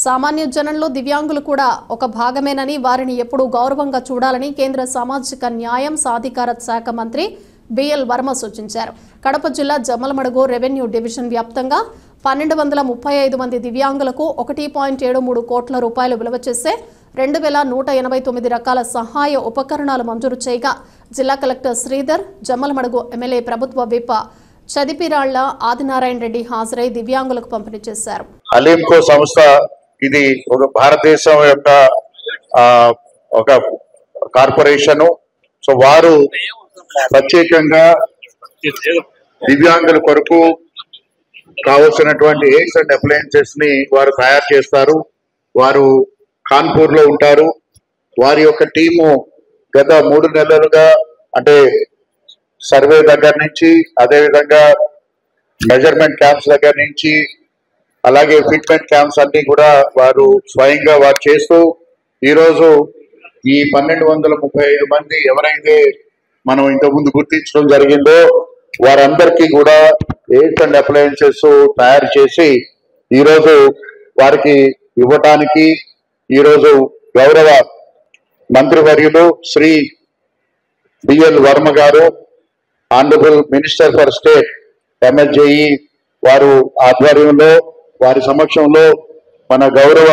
సామాన్య జనంలో దివ్యాంగులు కూడా ఒక భాగమేనని వారిని ఎప్పుడూ గౌరవంగా చూడాలని కేంద్ర సామాజిక న్యాయం సాధికారత శాఖ మంత్రి బిఎల్ వర్మ సూచించారు. కడప జిల్లా జమ్మలమడుగు రెవెన్యూ డివిజన్ వ్యాప్తంగా 1235 మంది దివ్యాంగులకు 1.73 కోట్ల రూపాయలు విలువ చేసే 2189 రకాల సహాయ ఉపకరణాలు మంజూరు చేయగా జిల్లా కలెక్టర్ శ్రీధర్, జమ్మలమడుగు ఎమ్మెల్యే ప్రభుత్వ విప్ చదిపిరాళ్ల ఆదినారాయణ రెడ్డి హాజరై దివ్యాంగులకు పంపిణీ చేశారు. అలీంకో సంస్థ ఇది ఒక భారతదేశం యొక్క ఒక కార్పొరేషన్. సో వారు ప్రత్యేకంగా దివ్యాంగుల కొరకు కావలసినటువంటి ఎయిడ్స్ అండ్ అప్లయన్సెస్ ని వారు తయారు చేస్తారు. వారు కాన్పూర్ లో ఉంటారు. వారి యొక్క టీము గత 3 నెలలుగా అంటే సర్వే దగ్గర నుంచి, అదేవిధంగా మెజర్మెంట్ క్యాంప్స్ దగ్గర నుంచి, అలాగే ఫిట్మెంట్ క్యాంప్స్ అన్ని కూడా వారు స్వయంగా వారు చేస్తూ ఈరోజు ఈ 1235 మంది ఎవరైతే మనం ఇంతకుముందు గుర్తించడం జరిగిందో వారందరికీ కూడా ఎయిడ్స్ అండ్ అప్లయన్సెస్ తయారు చేసి ఈరోజు వారికి ఇవ్వటానికి ఈరోజు గౌరవ మంత్రివర్యులు శ్రీ బిఎల్ వర్మ గారు, ఆనరబుల్ మినిస్టర్ ఫర్ స్టేట్ ఎంఎస్జేఈ వారు ఆధ్వర్యంలో, వారి సమక్షంలో మన గౌరవ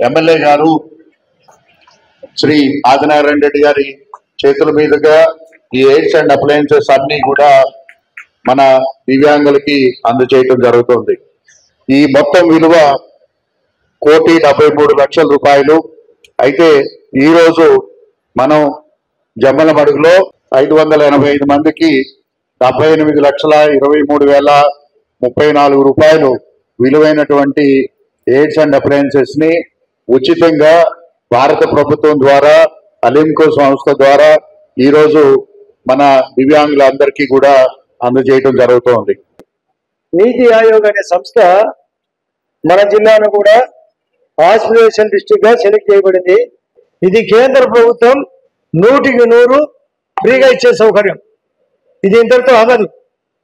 ఎమ్మెల్యే గారు శ్రీ ఆదినారాయణ రెడ్డి గారి చేతుల మీదుగా ఈ ఎయిడ్స్ అండ్ అప్లయన్సెస్ అన్ని కూడా మన దివ్యాంగులకి అందజేయటం జరుగుతుంది. ఈ మొత్తం విలువ 1,73,00,000 రూపాయలు. అయితే ఈరోజు మనం జమ్మలమడుగులో 585 మందికి 78,23,34 రూపాయలు విలువైనటువంటి ఎయిడ్స్ అండ్ అప్లయన్సెస్ ని ఉచితంగా భారత ప్రభుత్వం ద్వారా అలీంకో సంస్థ ద్వారా ఈరోజు మన దివ్యాంగులందరికీ కూడా అందజేయడం జరుగుతోంది. నీతి ఆయోగ్ అనే సంస్థ మన జిల్లాను కూడా ఆస్పిరేషన్ డిస్ట్రిక్ట్ గా సెలెక్ట్ చేయబడింది. ఇది కేంద్ర ప్రభుత్వం 100కి 100 ఫ్రీగా ఇచ్చే సౌకర్యం. ఇది ఇంతటితో ఆగదు.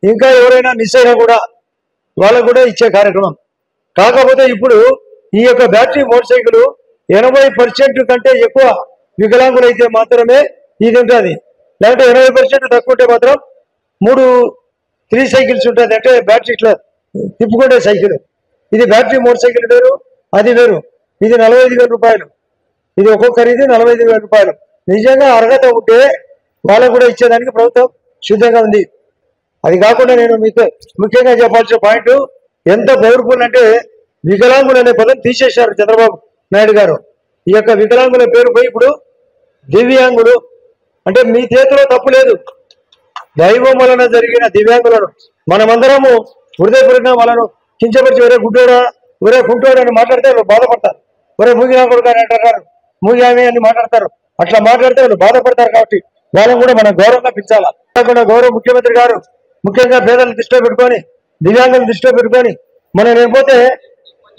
ఇంకా ఎవరైనా మిస్ అయినా కూడా వాళ్ళకు కూడా ఇచ్చే కార్యక్రమం. కాకపోతే ఇప్పుడు ఈ యొక్క బ్యాటరీ మోటార్ సైకిల్ 80% కంటే ఎక్కువ వికలాంగులైతే మాత్రమే ఇది ఉంటుంది. లేకపోతే 80% తక్కువ ఉంటే మాత్రం 3 సైకిల్స్ ఉంటుంది. అంటే బ్యాటరీ ఇట్లా తిప్పుకుంటే సైకిల్. ఇది బ్యాటరీ మోటార్ సైకిల్ వేరు, అది వేరు. ఇది 45,000 రూపాయలు. ఇది ఒక్కొక్క ఖరీదు 45,000 రూపాయలు. నిజంగా అర్హత ఉంటే వాళ్ళకు కూడా ఇచ్చేదానికి ప్రభుత్వం సిద్ధంగా ఉంది. అది కాకుండా నేను మీకు ముఖ్యంగా చెప్పాల్సిన పాయింట్ ఎంత పవర్ఫుల్ అంటే వికలాంగులు అనే పదం తీసేశారు చంద్రబాబు నాయుడు గారు. ఈ యొక్క వికలాంగుల పేరు పోయి ఇప్పుడు దివ్యాంగులు. అంటే మీ చేతిలో తప్పు లేదు. దైవం వలన జరిగిన దివ్యాంగులను మనమందరము హృదయపూర్వకంగా వాళ్ళను కించపరిచి ఒరే గుడ్డోడా, ఒరే కుంటోడా అని మాట్లాడితే వాళ్ళు బాధపడతారు. ఒరే మూగినా కొడుకు అని అంటారు, మూగామి అని మాట్లాడతారు. అట్లా మాట్లాడితే వాళ్ళు బాధపడతారు. కాబట్టి వాళ్ళని కూడా మనం గౌరవంగా పెంచాలా. కాకుండా గౌరవ ముఖ్యమంత్రి గారు ముఖ్యంగా పేదలను దృష్టిలో పెట్టుకొని, దివ్యాంగులను దృష్టిలో పెట్టుకొని మనం లేకపోతే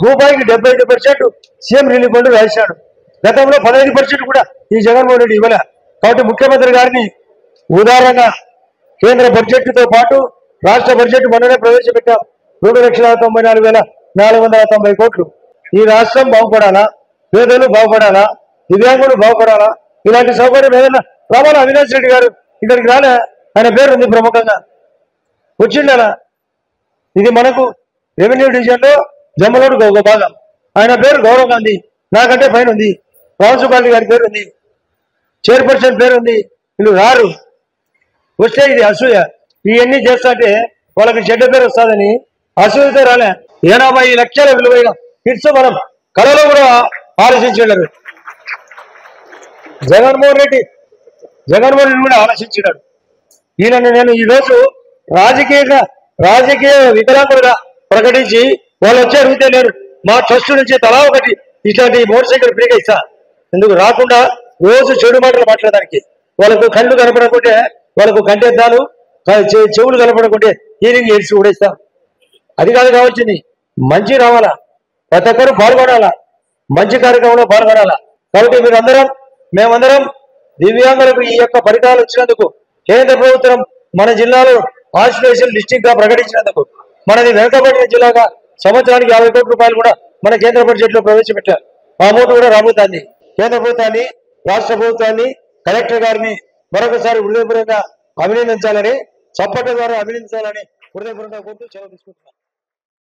రూపాయికి 75% సీఎం రిలీఫ్ ఫండ్ రాశాడు. గతంలో 15% కూడా ఈ జగన్మోహన్ రెడ్డి ఇవ్వలే. కాబట్టి ముఖ్యమంత్రి గారిని ఉదారంగా కేంద్ర బడ్జెట్ తో పాటు రాష్ట్ర బడ్జెట్ మొన్ననే ప్రవేశపెట్టాం. 2,94,490 కోట్లు. ఈ రాష్ట్రం బాగుపడాలా, పేదలు బాగుపడాలా, దివ్యాంగులు బాగుపడాలా, ఇలాంటి సౌకర్యం ఏదైనా రావాలా. అవినాష్ రెడ్డి గారు ఇక్కడికి రాలే, ఆయన పేరు ఉంది ప్రముఖంగా వచ్చిండలా. ఇది మనకు రెవెన్యూ డివిజన్ లో జమ్మలమడుగు ఒక భాగం. ఆయన పేరు గౌరవ్ గాంధీ, నాకంటే పైన ఉంది. రామసుబ్బారెడ్డి గారి పేరు ఉంది, చైర్పర్సన్ పేరు ఉంది. వీళ్ళు రారు. వస్తే ఇది అసూయ. ఇవన్నీ చేస్తా అంటే వాళ్ళకి చెడ్డ పేరు వస్తుందని అసూయతో రాలే. 80 లక్షల విలువైన కిట్స్ మనం కళలో కూడా ఆలోచించారు. జగన్మోహన్ రెడ్డి కూడా ఆలోచించాడు. ఈయనను నేను ఈరోజు రాజకీయ వికలాంగులుగా ప్రకటించి వాళ్ళు వచ్చి అడిగితే నేను మా ట్రస్ట్ నుంచి తలా ఒకటి ఇట్లాంటి మోటార్ సైకిల్ ఫ్రీగా ఇస్తా. ఎందుకు రాకుండా రోజు చెడు మాటలు మాట్లాడడానికి. వాళ్ళకు కళ్ళు కనపడకుంటే వాళ్ళకు కంటెద్దాలు, చెవులు కనపడకుంటే హీరింగ్ ఎయిడ్స్ కూడా ఇస్తాం. అది కాదు కావాల్సింది. మంచి రావాలా, ప్రతి ఒక్కరు పాల్గొనాలా, మంచి కార్యక్రమంలో పాల్గొనాలా. కాబట్టి మేమందరం దివ్యాంగులకు ఈ యొక్క ఫలితాలు వచ్చినందుకు, కేంద్ర ప్రభుత్వం మన జిల్లాలో ఆస్పిరేషన్ డిస్ట్రిక్ట్ గా ప్రకటించినందుకు, మనది వెనుకబడిన జిల్లాగా సంవత్సరానికి 50 కోట్ల రూపాయలు కూడా మన కేంద్ర బడ్జెట్ లో ప్రవేశపెట్టారు. ఆ అమౌంట్ కూడా రాబోతోంది. కేంద్ర ప్రభుత్వాన్ని, రాష్ట్ర ప్రభుత్వాన్ని, కలెక్టర్ గారిని మరొకసారి హృదయపూర్వకంగా అభినందించాలని, చప్పట్ల ద్వారా అభినందించాలని హృదయపూర్వకంగా కోరుతూ సెలవు తీసుకుంటున్నాను.